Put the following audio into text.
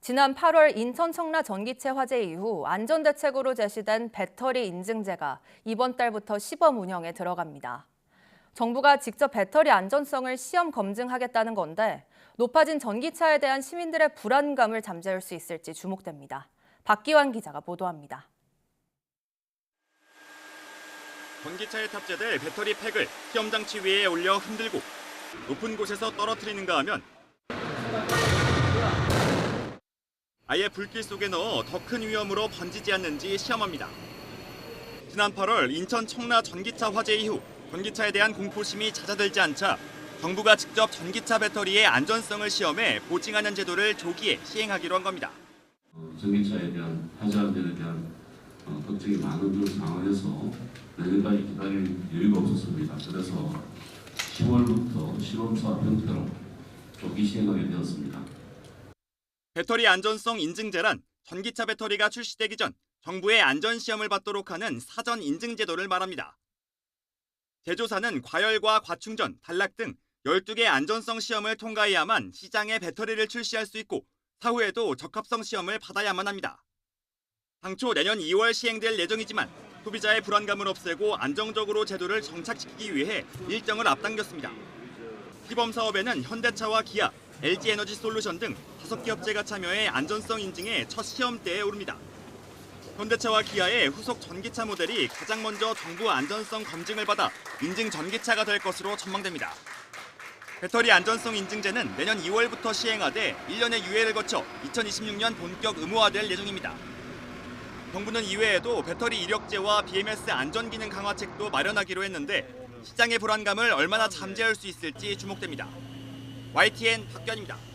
지난 8월 인천 청라 전기체 화재 이후 안전대책으로 제시된 배터리 인증제가 이번 달부터 시범 운영에 들어갑니다. 정부가 직접 배터리 안전성을 시험 검증하겠다는 건데 높아진 전기차에 대한 시민들의 불안감을 잠재울 수 있을지 주목됩니다. 박기환 기자가 보도합니다. 전기차에 탑재될 배터리 팩을 시험 장치 위에 올려 흔들고 높은 곳에서 떨어뜨리는가 하면 아예 불길 속에 넣어 더 큰 위험으로 번지지 않는지 시험합니다. 지난 8월 인천 청라 전기차 화재 이후 전기차에 대한 공포심이 잦아들지 않자 정부가 직접 전기차 배터리의 안전성을 시험해 보증하는 제도를 조기에 시행하기로 한 겁니다. 전기차에 대한 화재 안전에 대한 걱정이 많은 그런 상황에서 내년까지 기다릴 여유가 없었습니다. 그래서 10월부터 시범사업 형태로 조기 시행하게 되었습니다. 배터리 안전성 인증제란 전기차 배터리가 출시되기 전 정부의 안전시험을 받도록 하는 사전 인증제도를 말합니다. 제조사는 과열과 과충전, 단락 등 12개 안전성 시험을 통과해야만 시장에 배터리를 출시할 수 있고 사후에도 적합성 시험을 받아야만 합니다. 당초 내년 2월 시행될 예정이지만 소비자의 불안감을 없애고 안정적으로 제도를 정착시키기 위해 일정을 앞당겼습니다. 시범 사업에는 현대차와 기아, LG에너지솔루션 등 5개 업체가 참여해 안전성 인증의 첫 시험대에 오릅니다. 현대차와 기아의 후속 전기차 모델이 가장 먼저 정부 안전성 검증을 받아 인증 전기차가 될 것으로 전망됩니다. 배터리 안전성 인증제는 내년 2월부터 시행하되 1년의 유예를 거쳐 2026년 본격 의무화될 예정입니다. 정부는 이외에도 배터리 이력제와 BMS 안전기능 강화책도 마련하기로 했는데 시장의 불안감을 얼마나 잠재울 수 있을지 주목됩니다. YTN 박기환입니다.